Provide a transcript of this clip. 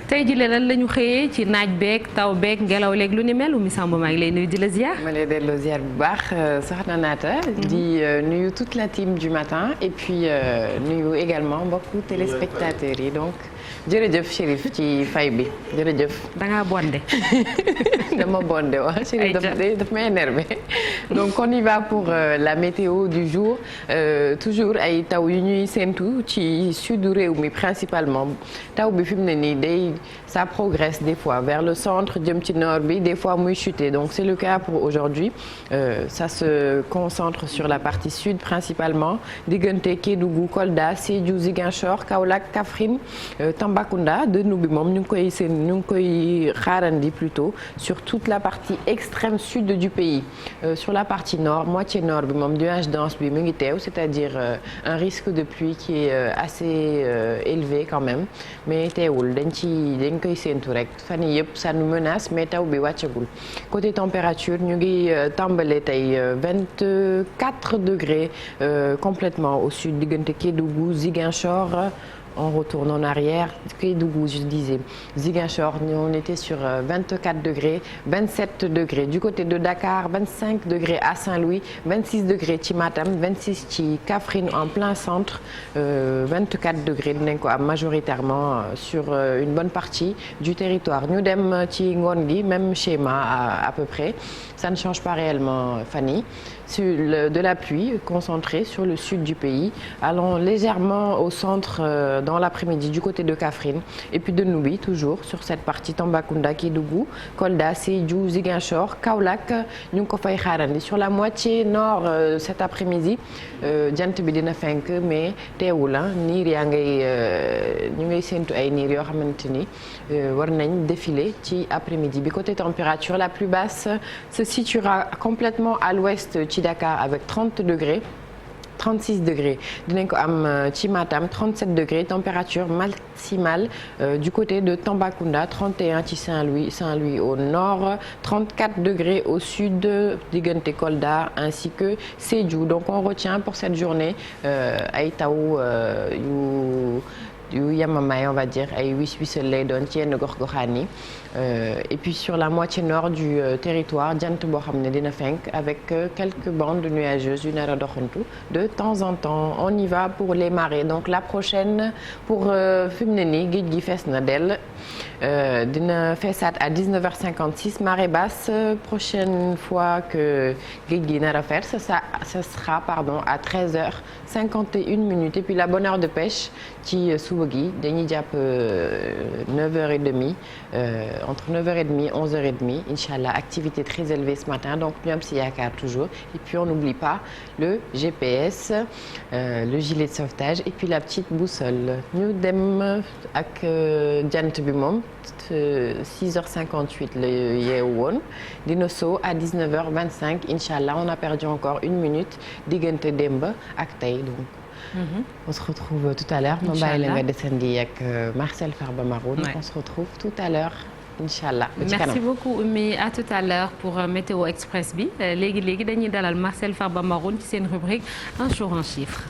tey jii lan la ñu xëyee ci naaj beeg taw beeg ngelaw leeg lu ni mel Oumy Samb maa ngi lay nuyu di la ziar. ma lay delloo ziar bu baax soxna Naata. di nuyu toute la team du matin et puis nuyu également mbokku téléspectateurs yi donc jërëjëf Chérif ci fay bi jërëjëf. da ngaa bondé. dama bondé waaw Chérif daf may énervé donc on y va pour la météo du jour toujours ay taw yu ñuy séntu ci sud réew mi principalement taw bi fi mu ne nii day ça progresse des fois vers le centre jëm ci nord bi des fois muy chuter donc c'est le cas pour aujourd'hui ça se concentre sur la partie sud principalement diggante Kédougou Kolda Sédhiou Ziguinchor Kaolack Kaffrine Tambacounda dënnu bi moom ñu ngi koy xaarandi plutôt sur toute la partie extrême sud du pays sur la partie nord moitié nord bi moom nuage dense bi mu ngi teew c'est-à-dire un risque de pluie qui est assez élevé quand même mais teewul dañ koy séentu rek fan yii yëpp ça nous menace mais taw bi wàccagul côté température ñu ngi tàmbale tey 24 degrés complètement au sud diggante Kédougou Ziguinchor. On retourne en arrière Kédougou je disais Ziguinchor on était sur 24 degrés 27 degrés du côté de Dakar 25 degrés à Saint-Louis 26 degrés ci Matam 26 ci Kaffrine en plein centre 24 degrés dinañ ko am majoritairement sur une bonne partie du territoire ñu dem ci ngoon gi même schéma à peu près ça ne change pas réellement Fanny de la pluie concentrée sur le sud du pays allant légèrement au centre dans l'après-midi du côté de Kaffrine et puis de Noubi toujours sur cette partie Tambacounda Kédougou Kolda Sédhiou Ziguinchor Kaolack ñu ngi ko fay xaarandi sur la moitié nord cet après-midi jant bi dina fenk mais teewul niir yaa ñu ngay séntu ay niir yoo xamante ni war nañ défiler ci après-midi bi côté température la plus basse se situera complètement à l'ouest ci Dakar avec 30 degrés 36 degrés dinañ ko am ci Matam 37 degrés température maximale du côté de Tambacounda 31 ci Saint-Louis au nord 34 degrés au sud diggante Kolda ainsi que Sédhiou donc on retient pour cette journée ay taw yu yamamaay on va dire ay wis-wisal lay doon ci yenn gox-goxaan yi et puis sur la moitié nord du territoire jant boo xam ne dina fenk avec quelques bandes nuageuses yu nar a doxantu de temps en temps on y va pour les marées donc la prochaine pour fi mu ne nii géej gi fees na dell dina feesaat à 19h56 marée basse prochaine fois que géej gi nar a faire ça sera pardon à 13h51 minutes et puis la bonne heure de pêche ci suba gi dañuy jàpp 9h30 entre 9h30 11h30 inchallah activité très élevée ce matin donc ñu am si yaakaar toujours et puis on n'oublie pas le GPS le gilet de sauvetage et puis la petite boussole ñu dem ak jant bi moom 6h58 la yeewu woon dina soo à 19h25 inchallah on a perdu encore une minute diggante démb ak tey donc on se retrouve tout à l'heure ma bàyyi la nga descendi ak Marcel Farba Maroun on se retrouve tout à l'heure inchallah merci beaucoup Oumy à tout à l'heure pour Météo Express bi léegi dañuy dalal Marcel Farba Maroun ci seen rubrique un jour un chiffre